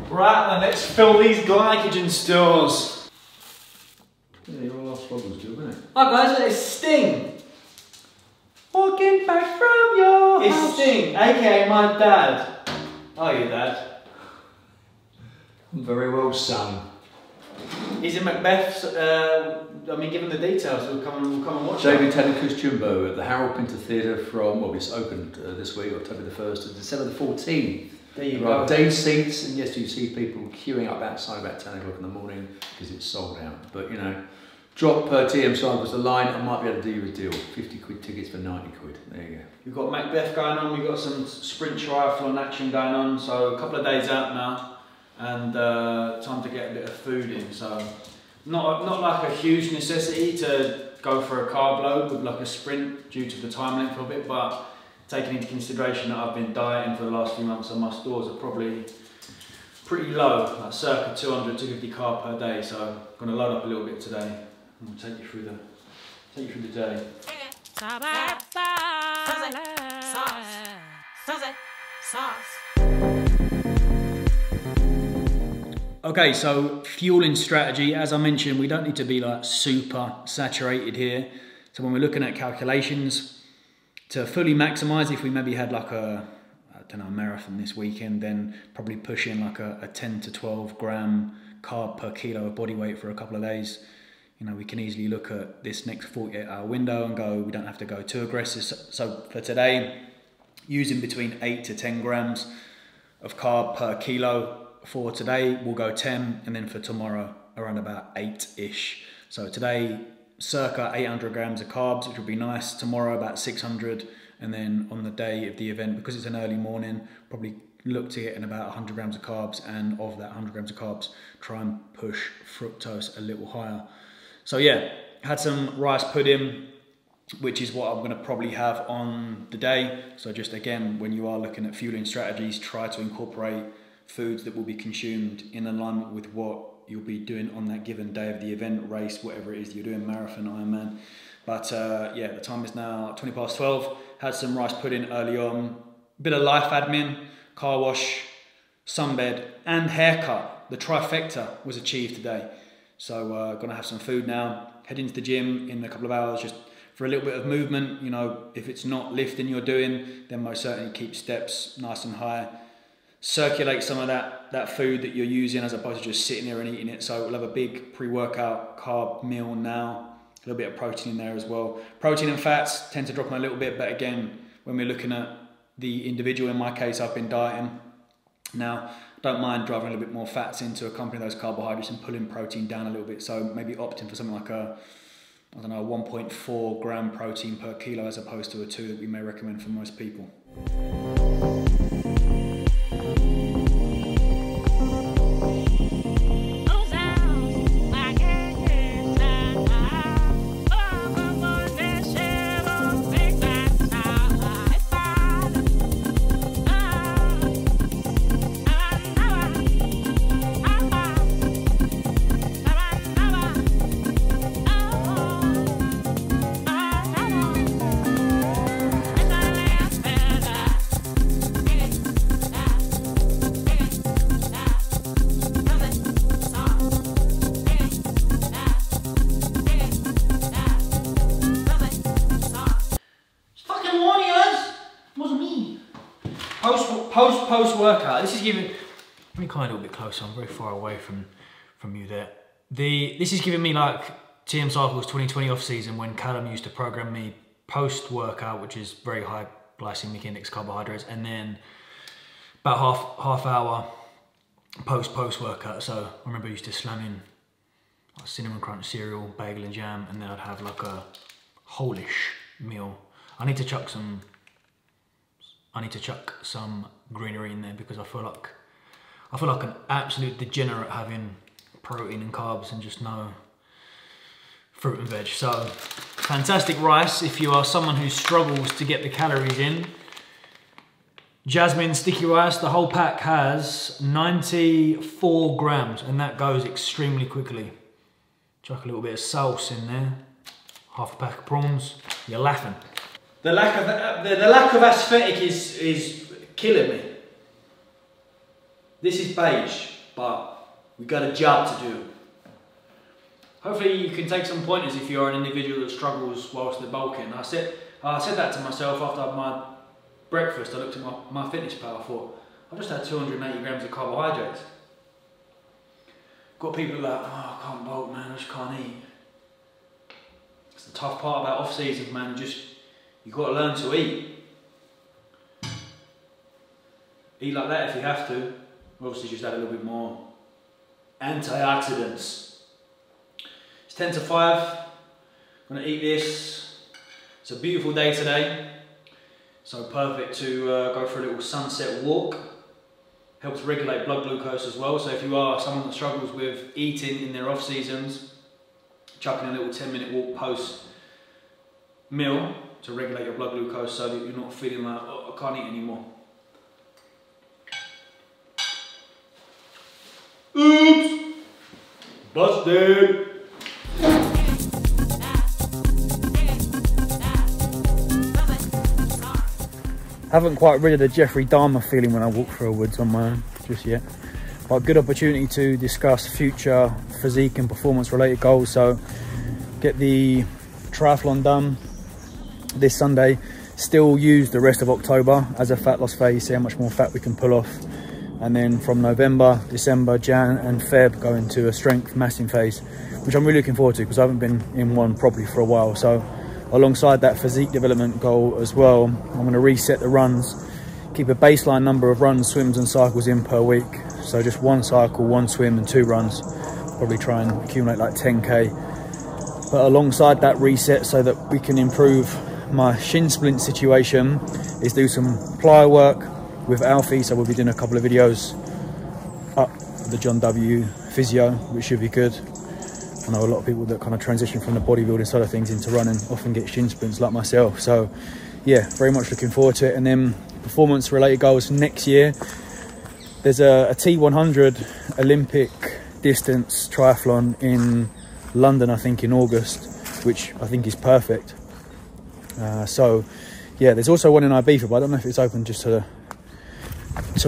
Right then, let's fill these glycogen stores. Yeah, your last vlog was good, wasn't it? Hi guys, it's Sting. Walking back from your It's house. Sting, aka my dad. Oh, your dad. Very well, son. He's in Macbeth's, give him the details, we'll come and watch David it. Tennant Jumbo at the Harold Pinter Theatre from, well, it's opened this week, October the 1st to December the 14th. There you There go. are day seats, and yes, you see people queuing up outside about 10 o'clock in the morning because it's sold out. But, you know, drop per TM side was the line, I might be able to do you a deal. 50 quid tickets for 90 quid. There you go. We've got Macbeth going on, we've got some sprint triathlon action going on, so a couple of days out now, and time to get a bit of food in. So not like a huge necessity to go for a carb load with like a sprint due to the time length of it, but taking into consideration that I've been dieting for the last few months and my stores are probably pretty low, like circa 200, 250 carb per day. So I'm going to load up a little bit today and we'll take you through the day. Okay, so fueling strategy, as I mentioned, we don't need to be like super saturated here. So when we're looking at calculations, to fully maximize, if we maybe had like a marathon this weekend, then probably push in like a 10 to 12 gram carb per kilo of body weight for a couple of days. You know, we can easily look at this next 48-hour window and go, we don't have to go too aggressive. So for today, using between 8 to 10 grams of carb per kilo. For today, we'll go 10, and then for tomorrow, around about 8-ish. So today, circa 800 grams of carbs, which would be nice. Tomorrow, about 600, and then on the day of the event, because it's an early morning, probably look to get in about 100 grams of carbs, and of that 100 grams of carbs, try and push fructose a little higher. So yeah, had some rice pudding, which is what I'm going to probably have on the day. So just again, when you are looking at fueling strategies, try to incorporate foods that will be consumed in alignment with what you'll be doing on that given day of the event, race, whatever it is you're doing, marathon, Ironman. But yeah, the time is now 20 past 12. Had some rice pudding early on, bit of life admin, car wash, sunbed, and haircut. The trifecta was achieved today. So gonna have some food now, head into the gym in a couple of hours, just for a little bit of movement. You know, if it's not lifting you're doing, then most certainly keep steps nice and high. Circulate some of that food that you're using as opposed to just sitting there and eating it. So we'll have a big pre-workout carb meal now, a little bit of protein in there as well. Protein and fats tend to drop in a little bit, but again, when we're looking at the individual, in my case, I've been dieting. Now, don't mind driving a little bit more fats in to accompany those carbohydrates and pulling protein down a little bit. So maybe opting for something like a, I don't know, 1.4 gram protein per kilo as opposed to a 2 that we may recommend for most people. Post workout. This is giving. Let me come a little bit closer. I'm very far away from you there. This is giving me like TM Cycles 2020 off season when Callum used to program me post workout, which is very high glycemic index carbohydrates, and then about half hour post workout. So I remember I used to slam in like cinnamon crunch cereal, bagel and jam, and then I'd have like a whole-ish meal. I need to chuck some greenery in there because I feel like an absolute degenerate having protein and carbs and just no fruit and veg. So fantastic rice if you are someone who struggles to get the calories in. Jasmine sticky rice, the whole pack has 94 grams and that goes extremely quickly. Chuck a little bit of sauce in there, half a pack of prawns, you're laughing. The lack of aesthetic is killing me. This is beige, but we've got a job to do. Hopefully you can take some pointers if you're an individual that struggles whilst they're bulking. I said that to myself after my breakfast. I looked at my fitness pal, I thought, I just had 280 grams of carbohydrates. Got people like, oh, I can't bulk, man, I just can't eat. It's the tough part about off season, man, you've got to learn to eat. Eat like that if you have to. Obviously just add a little bit more antioxidants. It's 10 to 5, I'm gonna eat this. It's a beautiful day today, so perfect to go for a little sunset walk. Helps regulate blood glucose as well, so if you are someone that struggles with eating in their off seasons, chuck in a little 10-minute walk post meal to regulate your blood glucose so that you're not feeling like, oh, I can't eat anymore. Oops! Busted! Haven't quite rid of the Jeffrey Dahmer feeling when I walk through a woods on my own just yet. But a good opportunity to discuss future physique and performance related goals. So get the triathlon done this Sunday. Still use the rest of October as a fat loss phase, see how much more fat we can pull off. And then from November, December, Jan and Feb go into a strength massing phase, which I'm really looking forward to because I haven't been in one properly for a while. So alongside that physique development goal as well, I'm going to reset the runs, keep a baseline number of runs, swims and cycles in per week. So just 1 cycle, 1 swim and 2 runs. Probably try and accumulate like 10k. But alongside that reset, so that we can improve my shin splint situation, is do some plyo work with Alfie. So we'll be doing a couple of videos up the John W physio, which should be good. I know a lot of people that kind of transition from the bodybuilding side of things into running often get shin splints like myself. So yeah, very much looking forward to it. And then performance related goals next year. There's a T100 Olympic distance triathlon in London, I think in August, which I think is perfect. So yeah, there's also one in Ibiza, but I don't know if it's open just to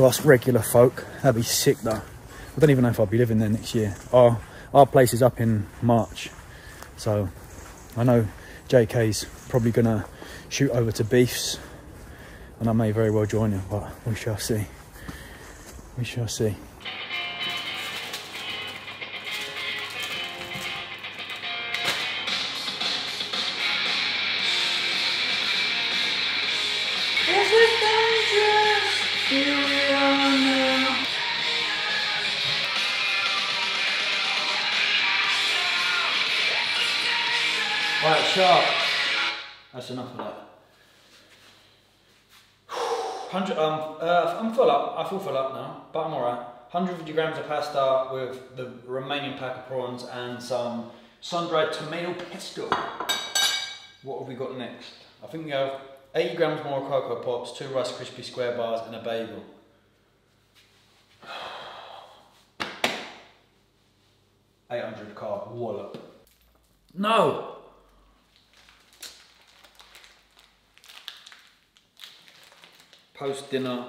us regular folk. That'd be sick though. I don't even know if I'll be living there next year. Our place is up in March, so I know JK's probably gonna shoot over to Beefs, and I may very well join him, but we shall see. We shall see. Right, sharp. That's enough of that. 100. I'm full up. I feel full up now, but I'm alright. 150 grams of pasta with the remaining pack of prawns and some sun-dried tomato pesto. What have we got next? I think we have 80 grams more Cocoa Pops, 2 Rice Krispie Square bars, and a bagel. 800 carb wallop. No. Post dinner,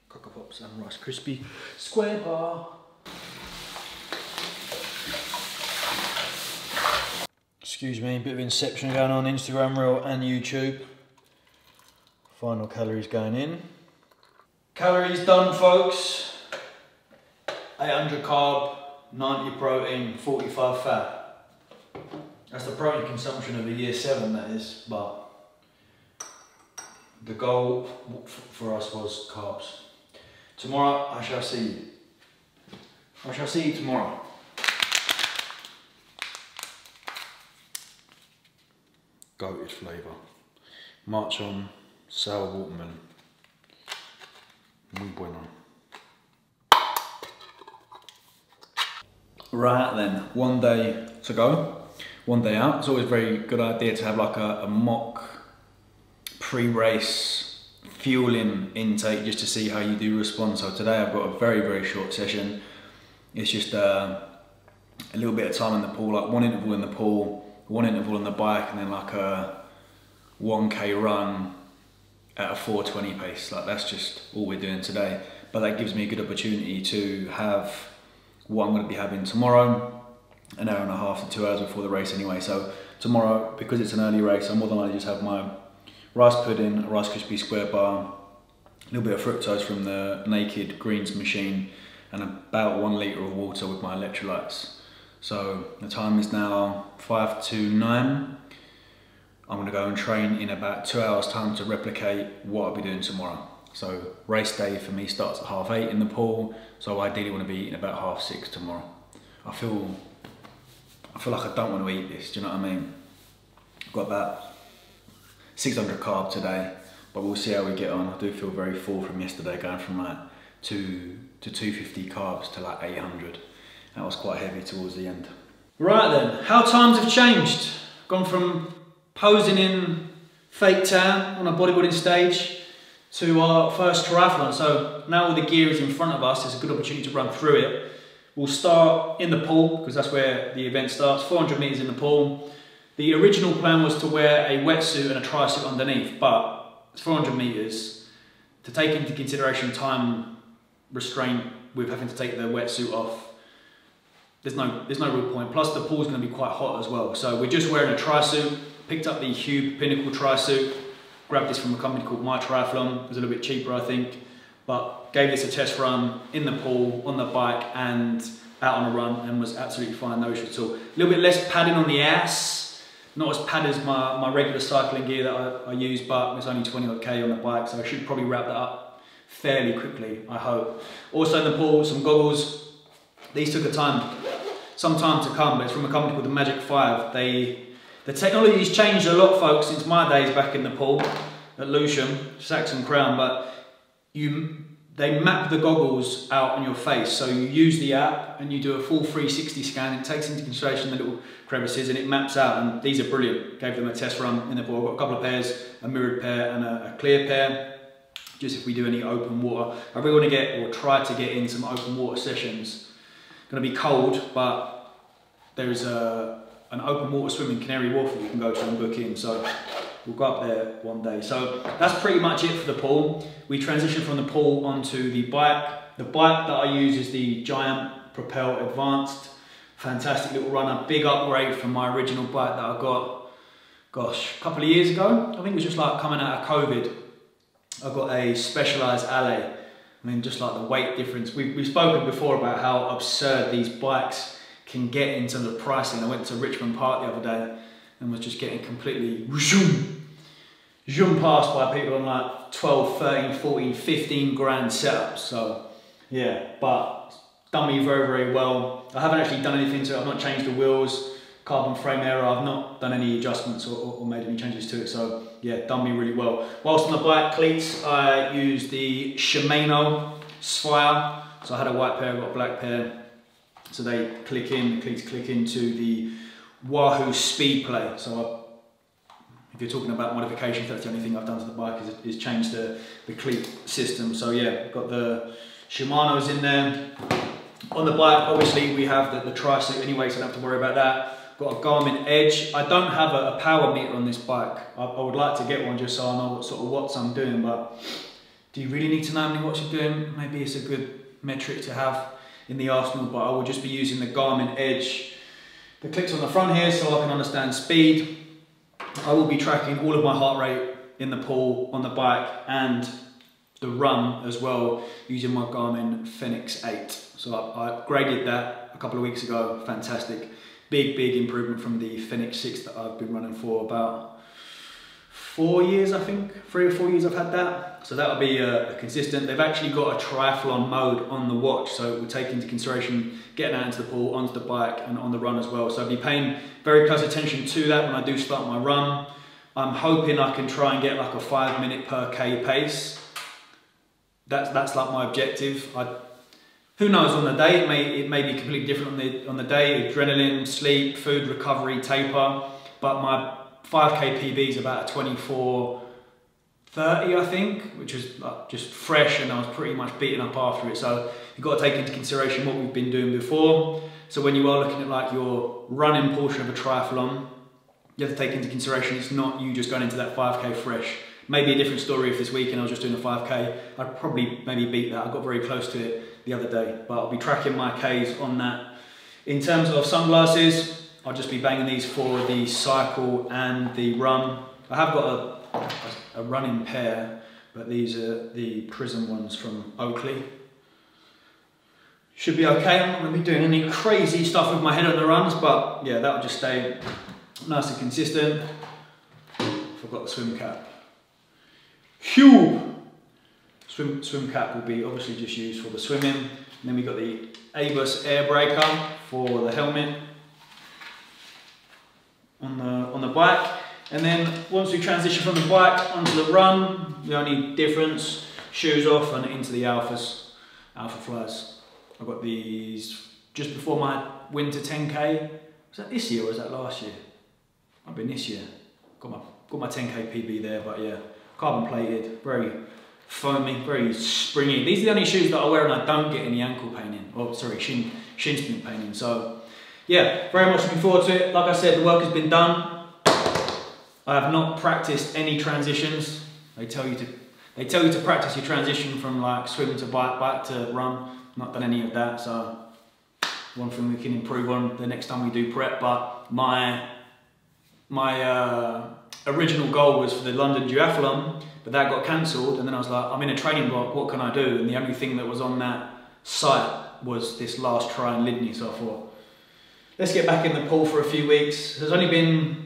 Cocoa Pops and Rice Krispie Square bar. Excuse me, a bit of inception going on Instagram Reel and YouTube. Final calories going in. Calories done, folks. 800 carb, 90 protein, 45 fat. That's the protein consumption of a year 7, that is, but the goal for us was carbs. Tomorrow, I shall see you. I shall see you tomorrow. Goated flavour. March on, sour watermelon. Muy bueno. Right then, one day to go, one day out. It's always a very good idea to have like a mock pre-race fueling intake just to see how you do respond. So today I've got a very, very short session. It's just a little bit of time in the pool, like 1 interval in the pool, 1 interval on the bike, and then like a 1k run at a 4:20 pace. Like that's just all we're doing today. but that gives me a good opportunity to have what I'm going to be having tomorrow, an hour and a half to 2 hours before the race anyway. So tomorrow, because it's an early race, I'm more than likely just have my rice pudding, a Rice Krispie square bar, a little bit of fructose from the Naked Greens machine, and about 1 litre of water with my electrolytes. So the time is now 5 to 9. I'm going to go and train in about 2 hours time to replicate what I'll be doing tomorrow. So race day for me starts at 8:30 in the pool, so I ideally want to be eating about 6:30 tomorrow. I feel like I don't want to eat this, do you know what I mean? I've got about 600 carb today, but we'll see how we get on. I do feel very full from yesterday, going from like 250 carbs to like 800. That was quite heavy towards the end. Right then, how times have changed. Gone from posing in fake tan on a bodybuilding stage to our first triathlon. So now all the gear is in front of us, there's a good opportunity to run through it. We'll start in the pool, because that's where the event starts, 400 meters in the pool. The original plan was to wear a wetsuit and a tri-suit underneath, but it's 400 meters. To take into consideration time restraint with having to take the wetsuit off, there's no real point. Plus the pool's going to be quite hot as well. So we're just wearing a tri-suit. Picked up the Hube Pinnacle tri-suit. Grabbed this from a company called My Triathlon. It was a little bit cheaper, I think. But gave this a test run in the pool, on the bike, and out on a run, and was absolutely fine, no issue at all. A little bit less padding on the ass. Not as padded as my regular cycling gear that I use, but it's only 20 odd K on the bike, so I should probably wrap that up fairly quickly, I hope. Also in the pool, some goggles. These took some time to come, but it's from a company called the Magic 5. The technology's changed a lot, folks, since my days back in the pool at Lewisham, Saxon Crown, but they map the goggles out on your face. So you use the app and you do a full 360 scan. It takes into consideration the little crevices and it maps out, and these are brilliant. Gave them a test run in the pool. I've got a couple of pairs, a mirrored pair and a clear pair, just if we do any open water. I really want to get, or try to get in some open water sessions. Going to be cold, but there is an open water swim in Canary Wharf that you can go to and book in, so we'll go up there one day. So that's pretty much it for the pool. We transition from the pool onto the bike. The bike that I use is the Giant Propel Advanced. Fantastic little runner, big upgrade from my original bike that I got, gosh, a couple of years ago. I think it was just like coming out of COVID. I got a Specialized Alley. I mean, just like the weight difference. We've spoken before about how absurd these bikes can get in terms of pricing. I went to Richmond Park the other day and was just getting completely zoom past by people on like 12, 13, 14, 15 grand setups. So yeah, but done me very, very well. I haven't actually done anything to it. I've not changed the wheels, carbon frame error. I've not done any adjustments or made any changes to it. So yeah, done me really well. Whilst on the bike cleats, I used the Shimano Sphere. So I had a white pair, I've got a black pair. So they click in, the cleats click into the Wahoo Speed Play. So if you're talking about modifications, that's the only thing I've done to the bike is change the cleat system. So yeah, got the Shimano's in there. On the bike, obviously we have the tri-suit anyway, so I don't have to worry about that. Got a Garmin Edge. I don't have a power meter on this bike. I would like to get one just so I know what sort of watts I'm doing, but do you really need to know how many watts you're doing? Maybe it's a good metric to have in the arsenal, but I will just be using the Garmin Edge. The clicks on the front here so I can understand speed. I will be tracking all of my heart rate in the pool, on the bike, and the run as well, using my Garmin Fenix 8. So I upgraded that a couple of weeks ago. Fantastic. Big improvement from the Fenix 6 that I've been running for about 4 years, I think. 3 or 4 years I've had that. So that'll be consistent. They've actually got a triathlon mode on the watch, so it will take into consideration getting out into the pool, onto the bike, and on the run as well. So I'll be paying very close attention to that when I do start my run. I'm hoping I can try and get like a 5 minute per K pace. That's like my objective. Who knows on the day, it may be completely different on the day, adrenaline, sleep, food, recovery, taper, but my 5K PB is about a 24:30, I think, which was just fresh, and I was pretty much beaten up after it. So you've got to take into consideration what we've been doing before. So when you are looking at like your running portion of a triathlon, you have to take into consideration it's not you just going into that 5K fresh. Maybe a different story if this weekend I was just doing a 5K. I'd probably maybe beat that. I got very close to it the other day, but I'll be tracking my Ks on that. In terms of sunglasses, I'll just be banging these for the cycle and the run. I have got a running pair, but these are the Prism ones from Oakley. Should be okay. I'm not going to be doing any crazy stuff with my head on the runs, but yeah, that'll just stay nice and consistent. Forgot the swim cap. Phew! Swim cap will be obviously just used for the swimming. And then we've got the Abus air breaker for the helmet on the bike. And then once we transition from the bike onto the run, the only difference, shoes off and into the Alpha Flies. I got these just before my winter 10K. Was that this year or was that last year? I've been this year. Got my 10K PB there, but yeah, carbon plated, very foamy, very springy. These are the only shoes that I wear and I don't get any ankle pain in, or sorry, shin splint pain in. So yeah, very much looking forward to it. Like I said, the work has been done. I have not practiced any transitions. They tell you to practice your transition from like swim to bike to run. Not done any of that, so one thing we can improve on the next time we do prep. But my original goal was for the London Triathlon, but that got cancelled, and then I was like, I'm in a training block, what can I do? And the only thing that was on that site was this last try in Lydney, so I thought, let's get back in the pool for a few weeks. It's only been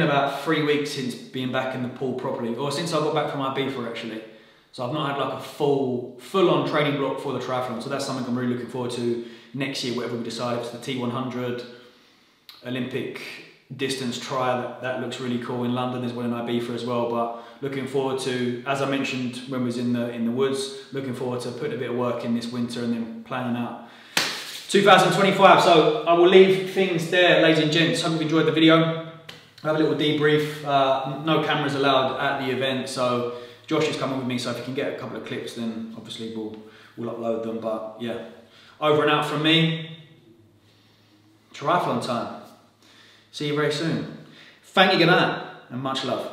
about 3 weeks since being back in the pool properly, or since I got back from Ibiza actually. So I've not had like a full-on training block for the triathlon, so that's something I'm really looking forward to next year, whatever we decide. If it's the T100 Olympic distance tri, that looks really cool. In London there's one in Ibiza as well, but looking forward to, as I mentioned when we was in the woods, looking forward to putting a bit of work in this winter and then planning out 2025. So I will leave things there, ladies and gents. Hope you've enjoyed the video. I have a little debrief. No cameras allowed at the event, so Josh is coming with me, so if you can get a couple of clips, then obviously we'll upload them. But yeah, over and out from me. Triathlon time. See you very soon. Thank you, good night, and much love.